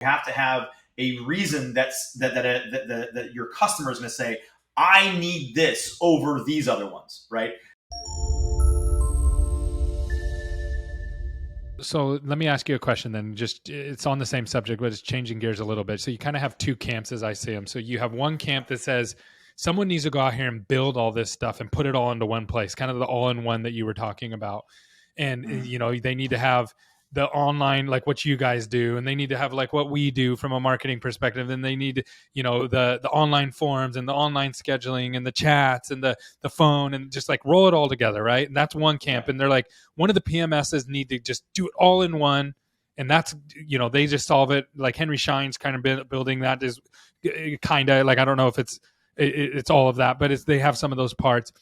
You have to have a reason that your customer is going to say, I need this over these other ones, right? So let me ask you a question then. Just it's on the same subject, but it's changing gears a little bit. So you kind of have two camps as I see them. So you have one camp that says someone needs to go out here and build all this stuff and put it all into one place, kind of the all-in-one that you were talking about. And they need to have the online, like what you guys do, and they need to have like what we do from a marketing perspective. And they need, the online forums and the online scheduling and the chats and the phone, and just like roll it all together. Right. And that's one camp. And they're like, one of the PMSs need to just do it all in one. And that's, they just solve it. Like Henry Schein's kind of building that is kind of like, I don't know if it's all of that, but they have some of those parts.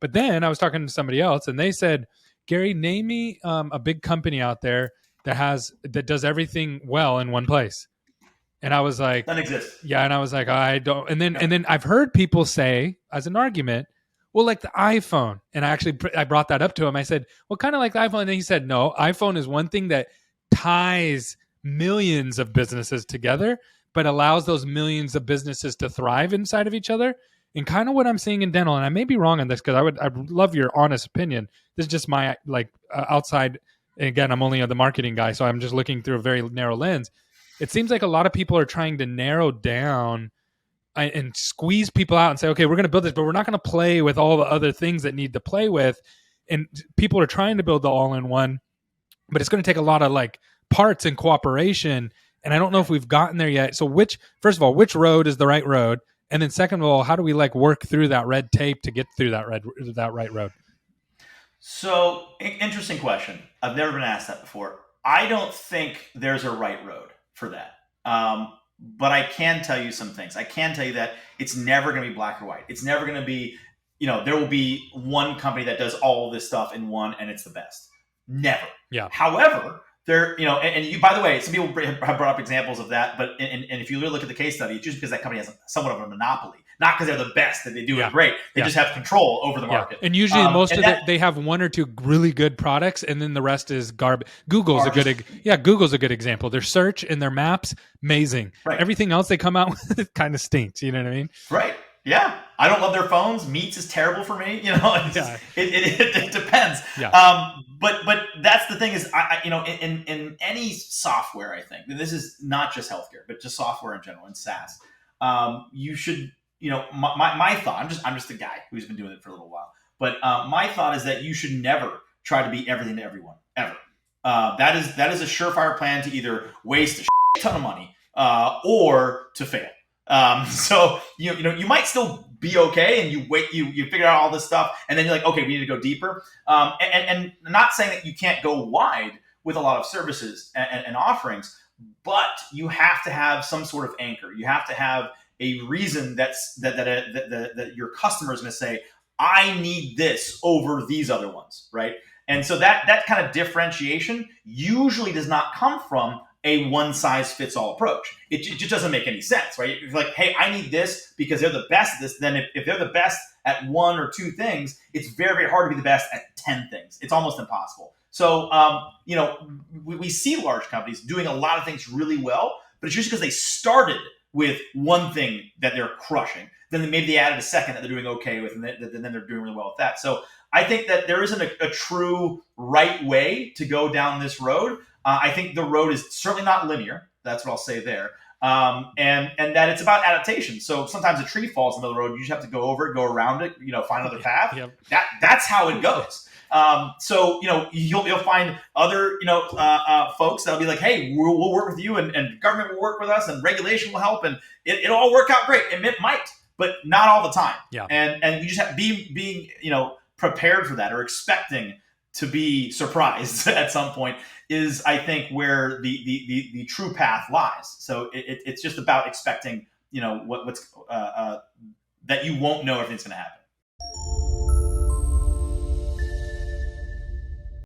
But then I was talking to somebody else and they said, Gary, name me a big company out there that does everything well in one place. And I was like, doesn't exist. Yeah, and I was like, I don't. And then I've heard people say as an argument, well, like the iPhone. And I brought that up to him. I said, well, kind of like the iPhone. And he said, no, iPhone is one thing that ties millions of businesses together, but allows those millions of businesses to thrive inside of each other. And kind of what I'm seeing in dental, and I may be wrong on this because I'd love your honest opinion. This is just my outside. Again, I'm only the marketing guy, so I'm just looking through a very narrow lens. It seems like a lot of people are trying to narrow down and squeeze people out and say, okay, we're going to build this, but we're not going to play with all the other things that need to play with. And people are trying to build the all-in-one, but it's going to take a lot of like parts and cooperation. And I don't know if we've gotten there yet. So first of all, which road is the right road? And then second of all, how do we like work through that red tape to get through that right road? So interesting question. I've never been asked that before. I don't think there's a right road for that. But I can tell you some things. I can tell you that it's never going to be black or white. It's never going to be, there will be one company that does all of this stuff in one and it's the best. Never. Yeah. However, and you, by the way, some people have brought up examples of that, but and if you really look at the case study, it's just because that company has somewhat of a monopoly, not because they're the best that they do it great. They just have control over the market. And usually they have one or two really good products, and then the rest is garbage. Google's a good example. Their search and their maps, amazing. Right. Everything else they come out with, it kind of stinks. You know what I mean? Right. Yeah. I don't love their phones. Meets is terrible for me. It depends. Yeah. But that's the thing is, in any software, I think, and this is not just healthcare, but just software in general, in SaaS, you should, my thought, I'm just a guy who's been doing it for a little while, but my thought is that you should never try to be everything to everyone, ever. That is a surefire plan to either waste a ton of money or to fail. So you might still be okay, and you figure out all this stuff, and then you're like, okay, we need to go deeper. And not saying that you can't go wide with a lot of services and offerings, but you have to have some sort of anchor. You have to have a reason that your customer is going to say, I need this over these other ones, right? And so that kind of differentiation usually does not come from a one-size-fits-all approach. It just doesn't make any sense, right? If you're like, hey, I need this because they're the best at this, then if they're the best at one or two things, it's very, very hard to be the best at 10 things. It's almost impossible. So, we see large companies doing a lot of things really well, but it's just because they started with one thing that they're crushing. Then maybe they added a second that they're doing okay with, and then they're doing really well with that. So I think that there isn't a true right way to go down this road. I think the road is certainly not linear. That's what I'll say there. And that it's about adaptation. So sometimes a tree falls in the road. You just have to go over it, go around it, find another path. Yep. That's how it goes. So you'll find other folks that'll be like, hey, we'll work with you, and government will work with us, and regulation will help, and it'll all work out great. And it might, but not all the time. Yeah. And you just have being prepared for that, or expecting to be surprised at some point, is, I think, where the true path lies. So it's just about expecting, what's that you won't know everything's going to happen.